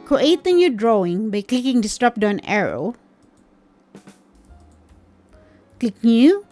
Create a new drawing by clicking this drop down arrow. Click New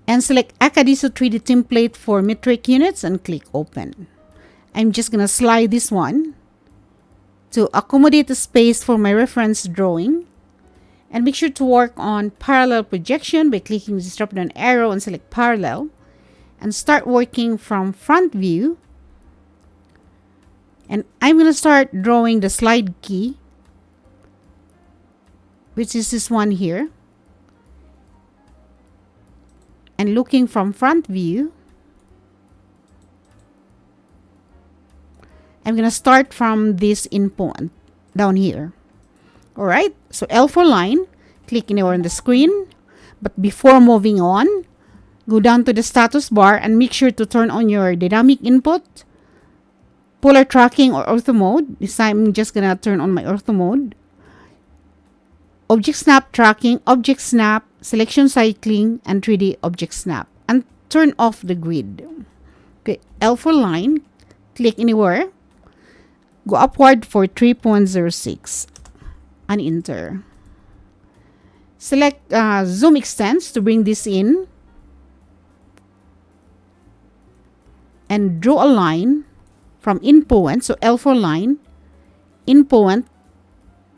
and select Acadiso 3D template for metric units and click Open. I'm just going to slide this one to accommodate the space for my reference drawing. And make sure to work on parallel projection by clicking this drop down arrow and select Parallel. And start working from front view. And I'm going to start drawing the slide key, which is this one here. And looking from front view, I'm going to start from this endpoint down here. Alright, so L for line, click anywhere on the screen. But before moving on, go down to the status bar and make sure to turn on your dynamic input, polar tracking or ortho mode. This time I'm just going to turn on my ortho mode. Object snap tracking, object snap, selection cycling, and 3D object snap. And turn off the grid. Okay, L for line, click anywhere. Go upward for 3.06 and enter. Select zoom extents to bring this in. And draw a line from endpoint, so L for line, endpoint,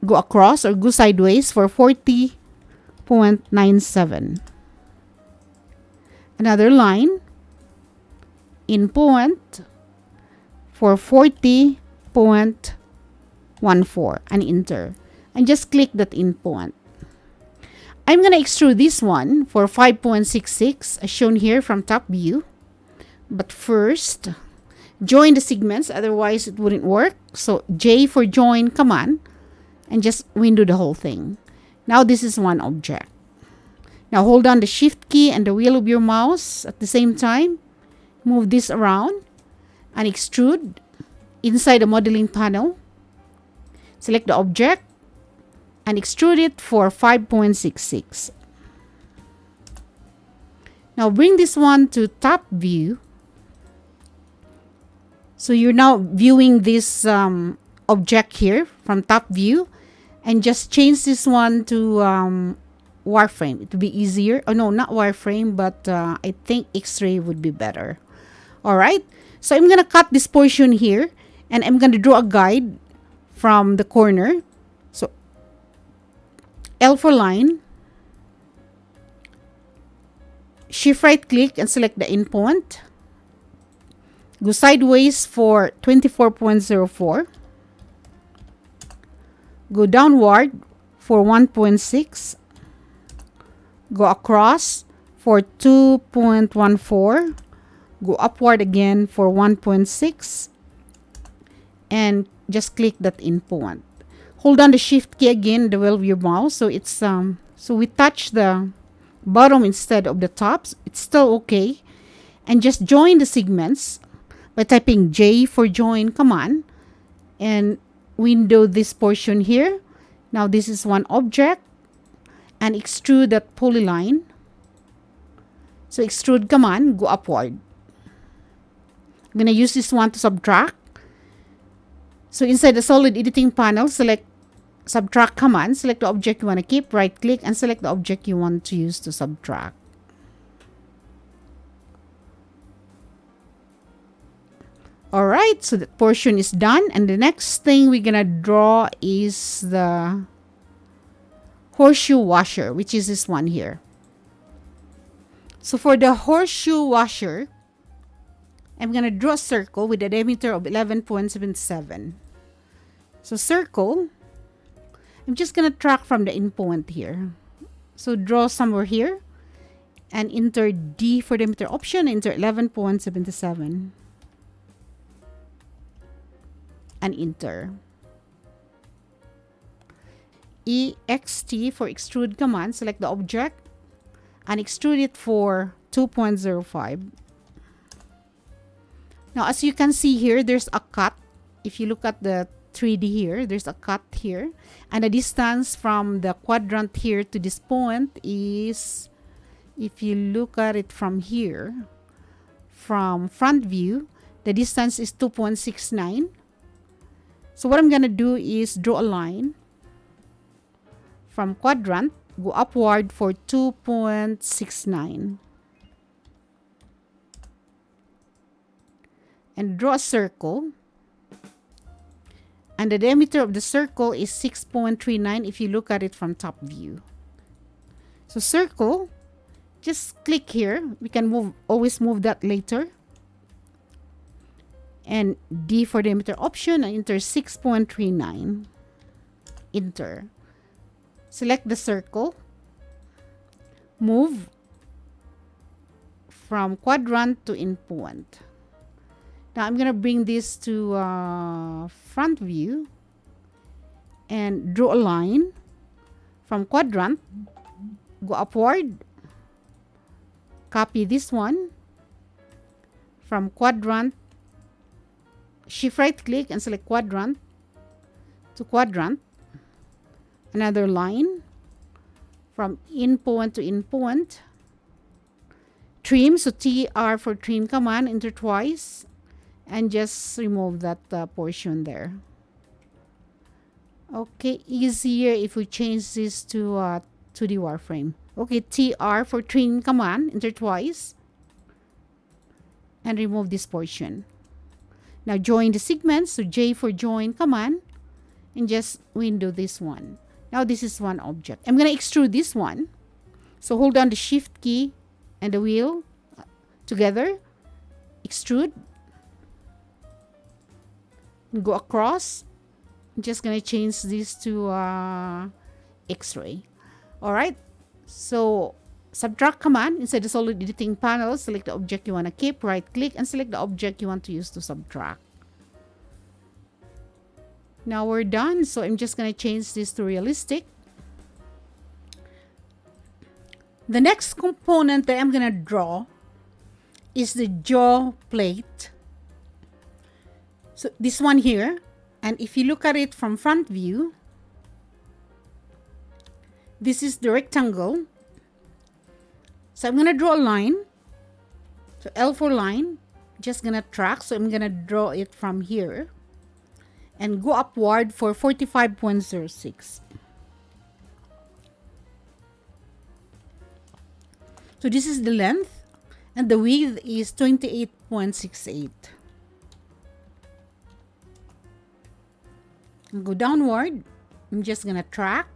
go across or go sideways for 40.97. Another line, endpoint for 40.14 and enter. And just click that endpoint. I'm going to extrude this one for 5.66 as shown here from top view. But first, join the segments, otherwise it wouldn't work. So J for join command and just window the whole thing. Now this is one object. Now hold down the shift key and the wheel of your mouse at the same time. Move this around and extrude inside the modeling panel. Select the object and extrude it for 5.66. Now bring this one to top view. So you're now viewing this object here from top view, and just change this one to wireframe. It would be easier. Oh no, not wireframe, but I think X-ray would be better. Alright, so I'm going to cut this portion here, and I'm going to draw a guide from the corner. So L for line, shift right click and select the endpoint. Go sideways for 24.04. Go downward for 1.6. Go across for 2.14. Go upward again for 1.6. And just click that endpoint. Hold down the shift key again, the wheel of your mouse. So it's so we touch the bottom instead of the tops. It's still okay. And just join the segments by typing J for join command and window this portion here. Now this is one object and extrude that polyline. So extrude command, go upward. I'm going to use this one to subtract. So inside the solid editing panel, select subtract command, select the object you want to keep, right click and select the object you want to use to subtract. Alright, so that portion is done. And the next thing we're going to draw is the horseshoe washer, which is this one here. So for the horseshoe washer, I'm going to draw a circle with a diameter of 11.77. So circle, I'm just going to track from the endpoint here. So draw somewhere here and enter D for diameter option, enter 11.77. And enter. EXT for extrude command, select the object and extrude it for 2.05. Now as you can see here, there's a cut. If you look at the 3D here. There's a cut here. And the distance from the quadrant here to this point is, if you look at it from here, from front view, the distance is 2.69. So what I'm going to do is draw a line from quadrant, go upward for 2.69. And draw a circle. And the diameter of the circle is 6.39 if you look at it from top view. So circle, just click here. We can always move that later. And D for diameter option, and enter 6.39. Enter. Select the circle. Move from quadrant to endpoint. Now I'm going to bring this to front view and draw a line from quadrant, go upward, copy this one from quadrant, shift right click and select quadrant to quadrant, another line from endpoint to endpoint, trim, so TR for trim command, enter twice. And just remove that portion there. Okay, easier if we change this to 2D wireframe. Okay, TR for trim command, enter twice. And remove this portion. Now join the segments, so J for join command. And just window this one. Now this is one object. I'm going to extrude this one. So hold down the shift key and the wheel together. Extrude. Go across. I'm just gonna change this to X-ray. Alright, so subtract command inside the solid editing panel. Select the object you want to keep, right click and select the object you want to use to subtract. Now we're done, so I'm just gonna change this to realistic. The next component that I'm gonna draw is the jaw plate. So this one here, and if you look at it from front view, this is the rectangle. So I'm going to draw a line. So L for line, just going to track. So I'm going to draw it from here and go upward for 45.06. So this is the length and the width is 28.68. And go downward. I'm just gonna track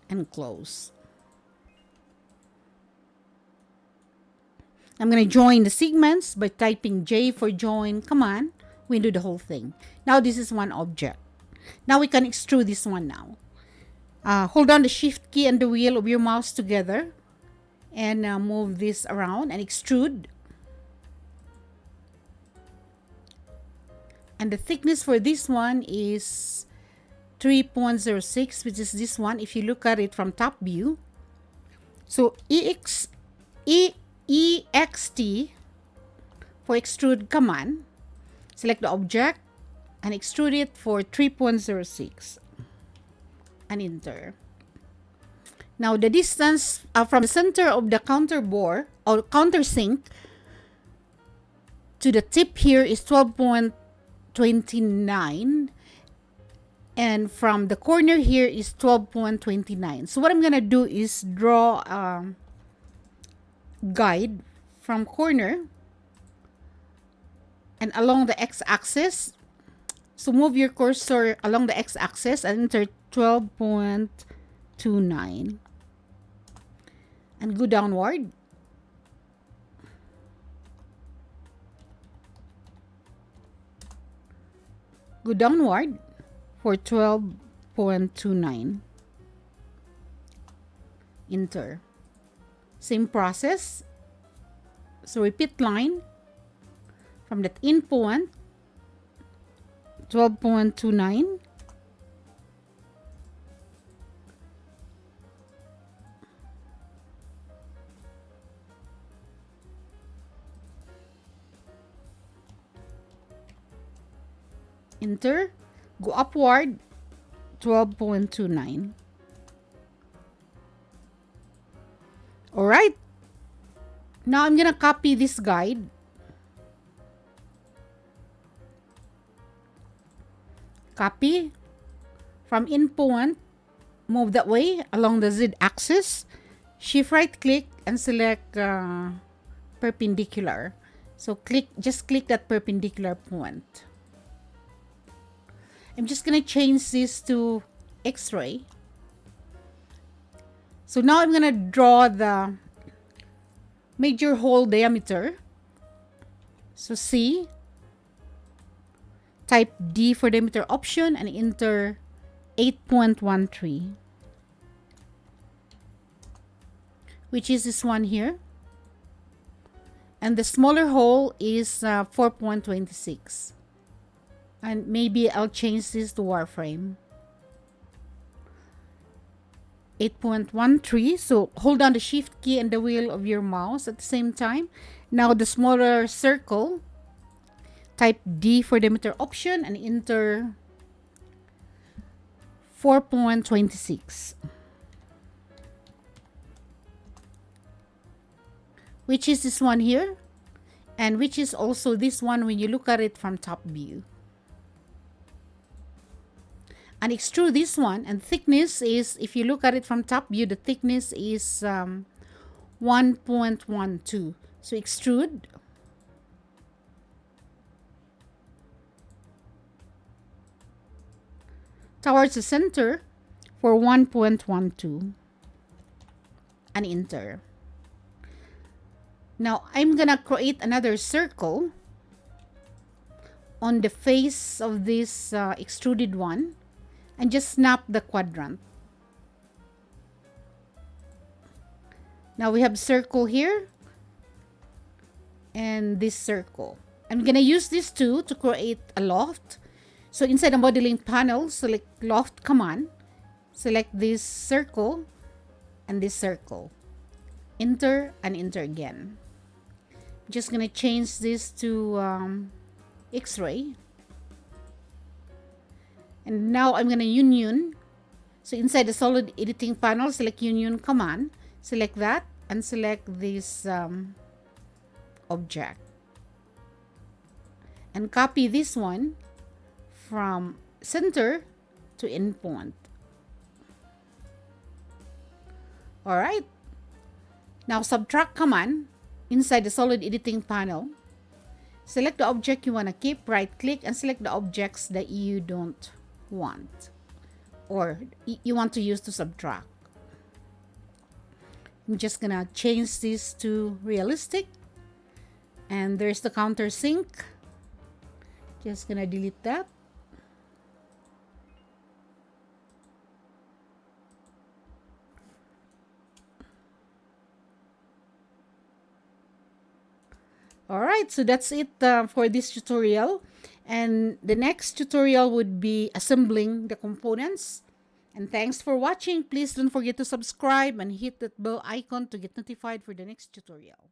and close. I'm gonna join the segments by typing J for join command. We do the whole thing. Now this is one object. Now we can extrude this one now. Hold down the shift key and the wheel of your mouse together and move this around and extrude. And the thickness for this one is 3.06, which is this one if you look at it from top view. So EXT for extrude command. Select the object and extrude it for 3.06 and enter. Now the distance from the center of the counter bore or countersink to the tip here is 12.29, and from the corner here is 12.29. So what I'm gonna do is draw a guide from corner and along the x-axis. So move your cursor along the x-axis and enter 12.29 and go downward. Go downward for 12.29. Enter. Same process. So repeat line from that in point 12.29. Enter. Go upward 12.29. Alright. Now I'm gonna copy this guide. Copy. From endpoint, move that way along the Z axis. Shift right click and select perpendicular. So just click that perpendicular point. I'm just gonna change this to X-ray. So now I'm gonna draw the major hole diameter. So C, type D for diameter option and enter 8.13, which is this one here. And the smaller hole is 4.26. And maybe I'll change this to wireframe. 8.13. So hold down the shift key and the wheel of your mouse at the same time. Now the smaller circle, type D for diameter option and enter 4.26. Which is this one here. And which is also this one when you look at it from top view. And extrude this one, and thickness is, if you look at it from top view, the thickness is 1.12. So extrude. Towards the center for 1.12 and enter. Now I'm gonna create another circle on the face of this extruded one. And just snap the quadrant. Now we have circle here and this circle. I'm gonna use these two to create a loft. So inside the modeling panel, select loft command, select this circle and this circle. Enter and enter again. Just gonna change this to X-ray. And now I'm going to union. So inside the solid editing panel, select union command. Select that and select this object. And copy this one from center to endpoint. Alright. Now subtract command inside the solid editing panel. Select the object you want to keep, right click and select the objects that you don't want or you want to use to subtract. I'm just gonna change this to realistic, and there's the countersink. Just gonna delete that. Alright, so that's it for this tutorial. And the next tutorial would be assembling the components. And thanks for watching. Please don't forget to subscribe and hit that bell icon to get notified for the next tutorial.